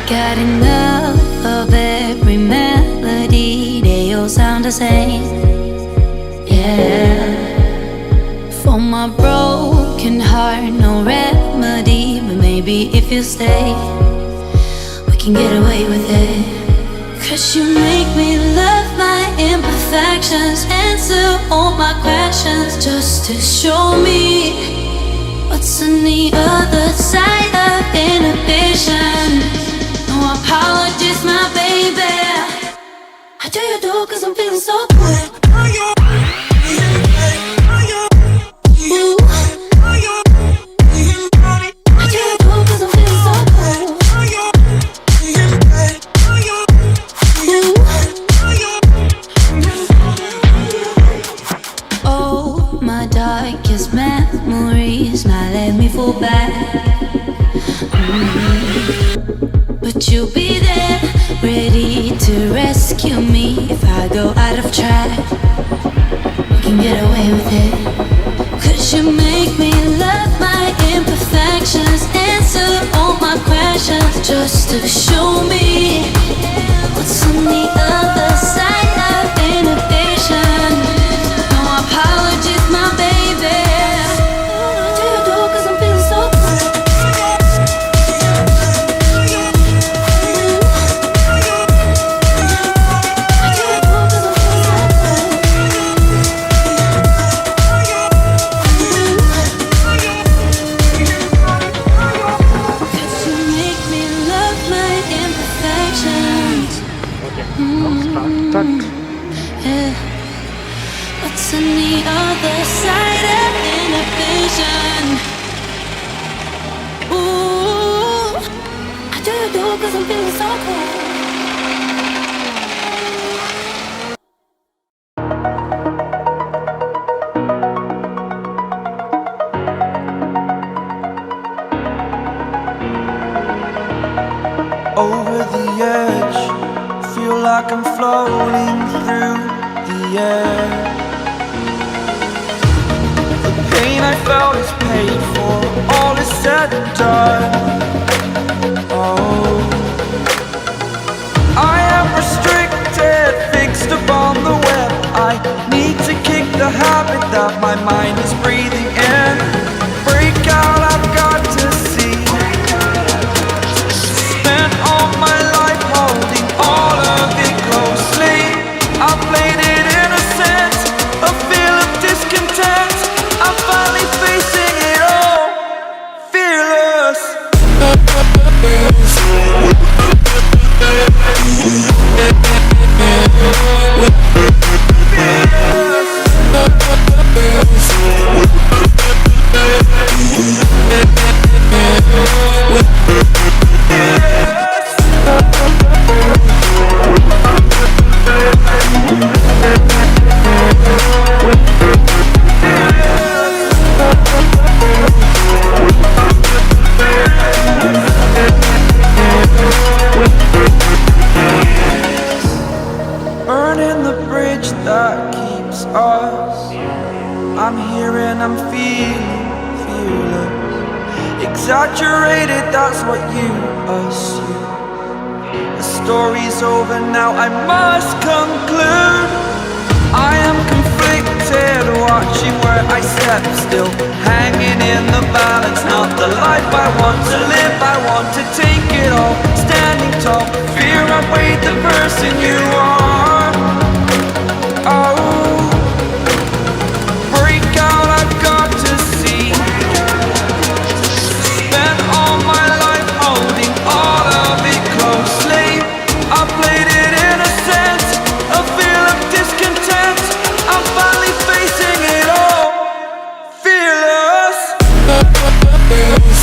Got enough of every melody, they all sound the same. Yeah. For my broken heart, no remedy, but maybe if you stay, we can get away with it. 'Cause you make me love my imperfections, answer all my questions, just to show me what's on the other side of inhibition. No apologies, my baby. How do you do? 'Cause I'm feeling so good. Ooh. How do you do? 'Cause I'm feeling so good. Ooh. Oh, my darkest memories now let me fall back. But you'll be there, ready to rescue me if I go out of track. We can get away with it. 'Cause you make me love my imperfections, answer all my questions, just to show me what's on the other side of inhibition. No apologies, my baby. What do you do? 'Cause I'm feeling so good. Yeah. What's on the other side of inhibition? Ooh, I do 'cause I'm feeling so cool. Over the edge, feel like I'm floating through the air. The pain I felt is paid for, all is said and done. Oh, I am restricted, fixed upon the web. I need to kick the habit that my mind is breathing in. Break out, I've got to see. Spent all my life holding all of it closely. I played it innocent, a feel of discontent. I'm finally facing it all, fearless. Burning the bridge that keeps us. I'm here and I'm feeling fearless. Exaggerated, that's what you assume. The story's over now, I must conclude. I am conflicted, watching where I step still, hanging in the balance. Not the life I want to live, I want to take it all. Standing tall, fear outweighed the person you are. Oh, break out, I've got to see. Spent all my life holding all of it closely. I played it innocent, a feel of discontent. I'm finally facing it all, fearless. Fearless.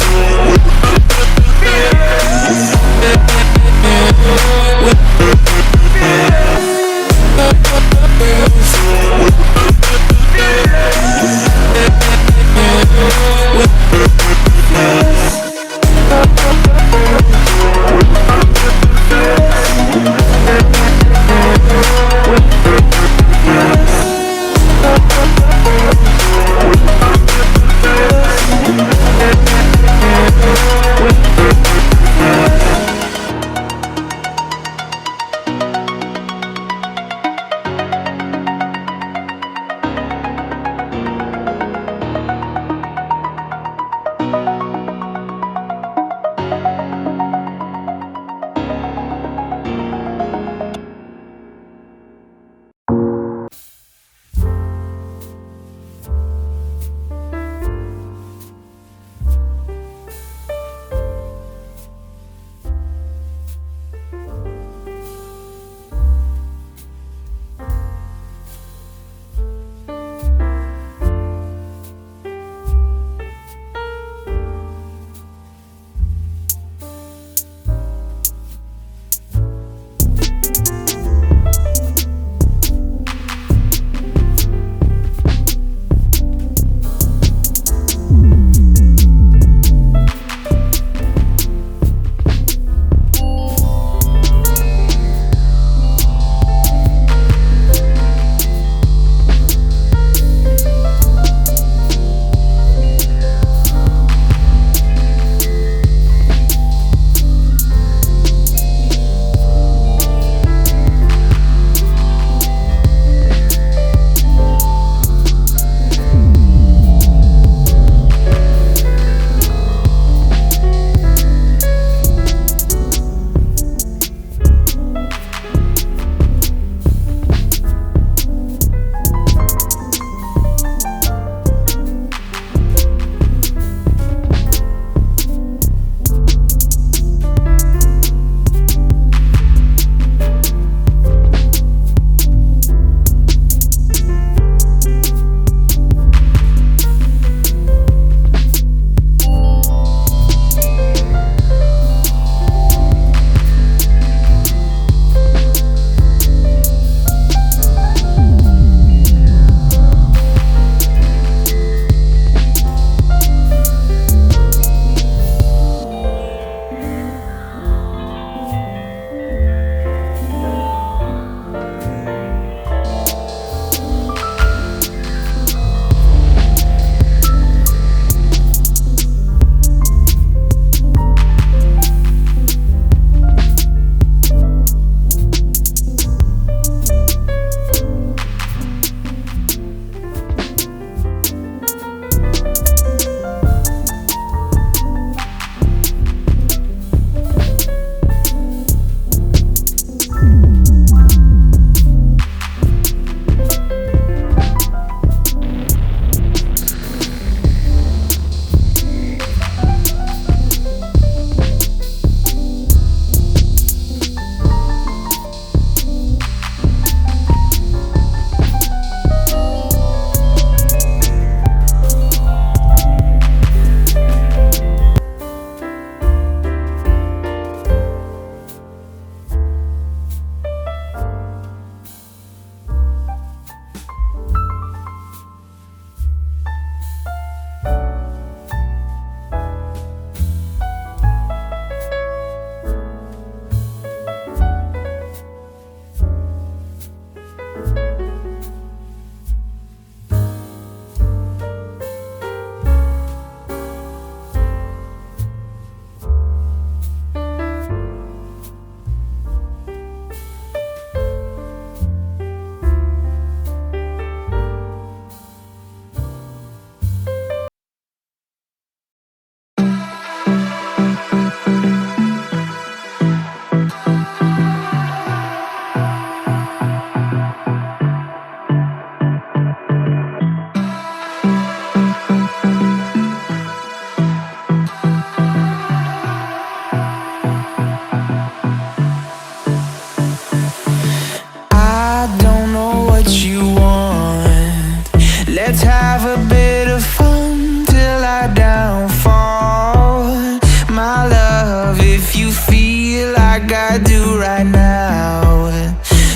my love, if you feel like I do right now.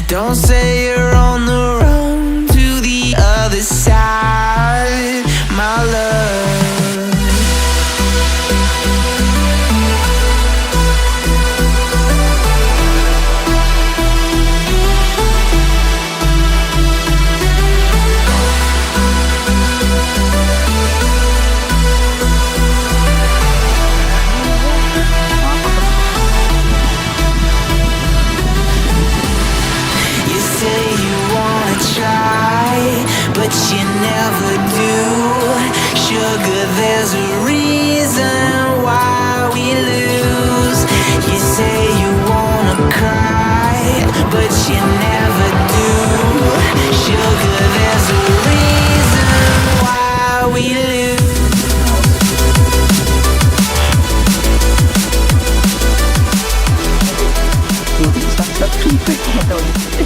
Don't say you're on the run to the other side, my love. But you never do. Sugar, there's a reason why we lose. You say you wanna cry, but you never do. Sugar, there's a reason why we lose. Sta finta che